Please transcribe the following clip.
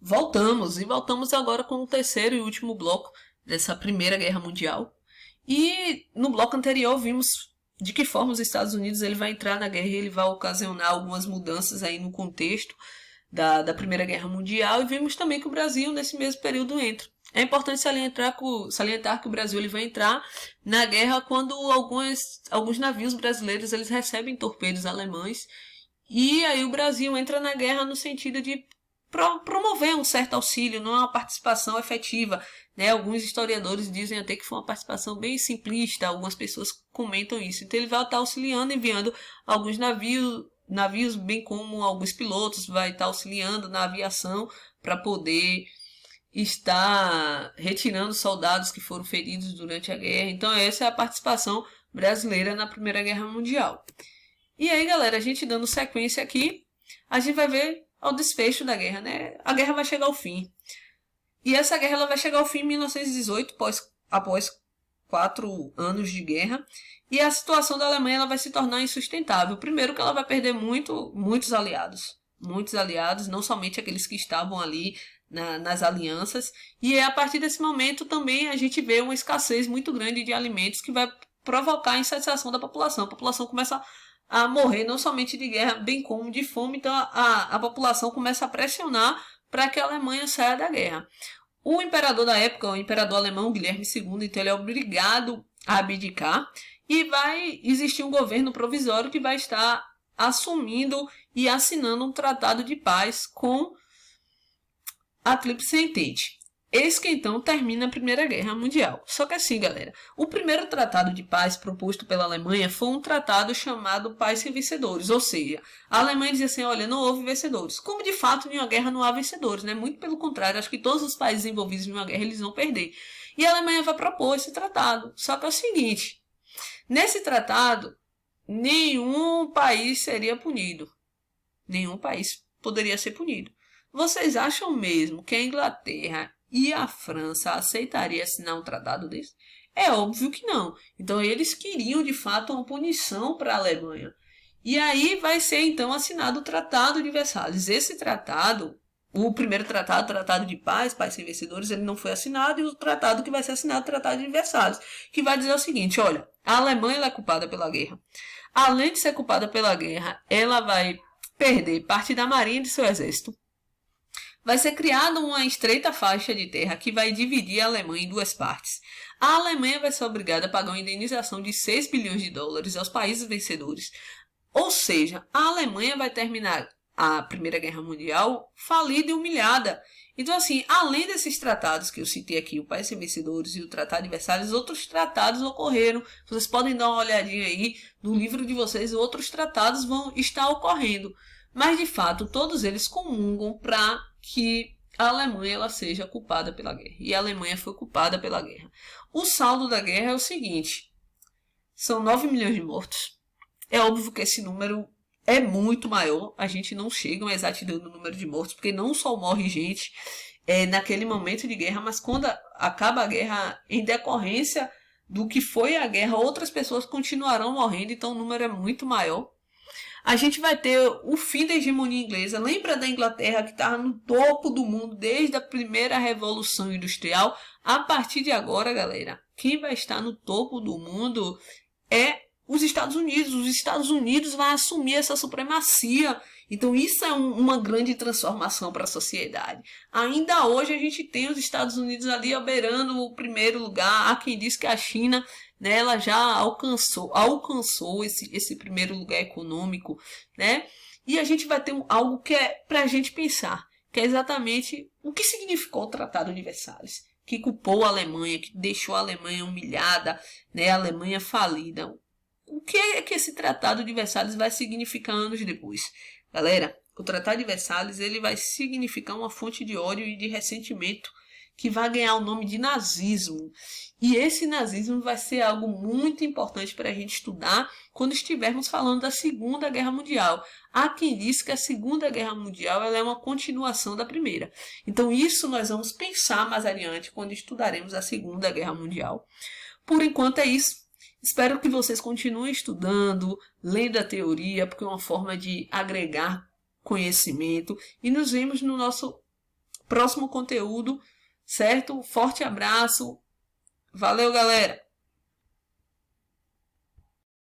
Voltamos agora com o terceiro e último bloco dessa Primeira Guerra Mundial. E no bloco anterior vimos de que forma os Estados Unidos ele vai entrar na guerra e ele vai ocasionar algumas mudanças aí no contexto da Primeira Guerra Mundial, e vimos também que o Brasil nesse mesmo período entra. É importante salientar que o Brasil ele vai entrar na guerra quando alguns navios brasileiros eles recebem torpedos alemães, e aí o Brasil entra na guerra no sentido de promover um certo auxílio, não é uma participação efetiva. Né? Alguns historiadores dizem até que foi uma participação bem simplista, algumas pessoas comentam isso. Então ele vai estar auxiliando, enviando alguns navios, bem como alguns pilotos, vai estar auxiliando na aviação para poder estar retirando soldados que foram feridos durante a guerra. Então essa é a participação brasileira na Primeira Guerra Mundial. E aí, galera, a gente dando sequência aqui, a gente vai ver ao desfecho da guerra, né? A guerra vai chegar ao fim. E essa guerra ela vai chegar ao fim em 1918, após 4 anos de guerra. E a situação da Alemanha ela vai se tornar insustentável. Primeiro que ela vai perder muitos aliados. Muitos aliados, não somente aqueles que estavam ali nas alianças. E a partir desse momento também a gente vê uma escassez muito grande de alimentos que vai provocar a insatisfação da população. A população começa a morrer não somente de guerra, bem como de fome. Então a população começa a pressionar para que a Alemanha saia da guerra. O imperador da época, o imperador alemão Guilherme II, então ele é obrigado a abdicar e vai existir um governo provisório que vai estar assumindo e assinando um tratado de paz com a Tríplice Entente. Eis que então termina a Primeira Guerra Mundial. Só que assim, galera, o primeiro tratado de paz proposto pela Alemanha foi um tratado chamado Paz Sem Vencedores, ou seja, a Alemanha dizia assim, olha, não houve vencedores. Como de fato em uma guerra não há vencedores, né? Muito pelo contrário, acho que todos os países envolvidos em uma guerra eles vão perder. E a Alemanha vai propor esse tratado. Só que é o seguinte, nesse tratado, nenhum país seria punido. Nenhum país poderia ser punido. Vocês acham mesmo que a Inglaterra e a França aceitaria assinar um tratado desse? É óbvio que não. Então eles queriam de fato uma punição para a Alemanha. E aí vai ser então assinado o Tratado de Versalhes. Esse tratado, o primeiro tratado, o Tratado de Paz, Paz Sem Vencedores, ele não foi assinado, e o tratado que vai ser assinado, o Tratado de Versalhes, que vai dizer o seguinte, olha, a Alemanha ela é culpada pela guerra. Além de ser culpada pela guerra, ela vai perder parte da marinha de seu exército. Vai ser criada uma estreita faixa de terra que vai dividir a Alemanha em 2 partes. A Alemanha vai ser obrigada a pagar uma indenização de 6 bilhões de dólares aos países vencedores. Ou seja, a Alemanha vai terminar a Primeira Guerra Mundial falida e humilhada. Então, assim, além desses tratados que eu citei aqui, o Paz Sem Vencedores e o Tratado de Versalhes, outros tratados ocorreram. Vocês podem dar uma olhadinha aí no livro de vocês, outros tratados vão estar ocorrendo. Mas, de fato, todos eles comungam para que a Alemanha ela seja culpada pela guerra. E a Alemanha foi culpada pela guerra. O saldo da guerra é o seguinte. São 9 milhões de mortos. É óbvio que esse número é muito maior. A gente não chega a uma exatidão do número de mortos, porque não só morre gente naquele momento de guerra, mas quando acaba a guerra, em decorrência do que foi a guerra, outras pessoas continuarão morrendo, então o número é muito maior. A gente vai ter o fim da hegemonia inglesa. Lembra da Inglaterra que estava no topo do mundo desde a primeira Revolução Industrial? A partir de agora, galera, quem vai estar no topo do mundo é os Estados Unidos. Os Estados Unidos vão assumir essa supremacia. Então isso é uma grande transformação para a sociedade. Ainda hoje a gente tem os Estados Unidos ali beirando o primeiro lugar. Há quem diz que a China, né, ela já alcançou esse primeiro lugar econômico, né? E a gente vai ter algo que é para a gente pensar, que é exatamente o que significou o Tratado de Versalhes, que culpou a Alemanha, que deixou a Alemanha humilhada, né, a Alemanha falida. O que é que esse Tratado de Versalhes vai significar anos depois? Galera, o Tratado de Versalhes ele vai significar uma fonte de ódio e de ressentimento que vai ganhar o nome de nazismo. E esse nazismo vai ser algo muito importante para a gente estudar quando estivermos falando da Segunda Guerra Mundial. Há quem diz que a Segunda Guerra Mundial ela é uma continuação da Primeira. Então isso nós vamos pensar mais adiante quando estudaremos a Segunda Guerra Mundial. Por enquanto é isso. Espero que vocês continuem estudando, lendo a teoria, porque é uma forma de agregar conhecimento. E nos vemos no nosso próximo conteúdo, certo? Forte abraço. Valeu, galera!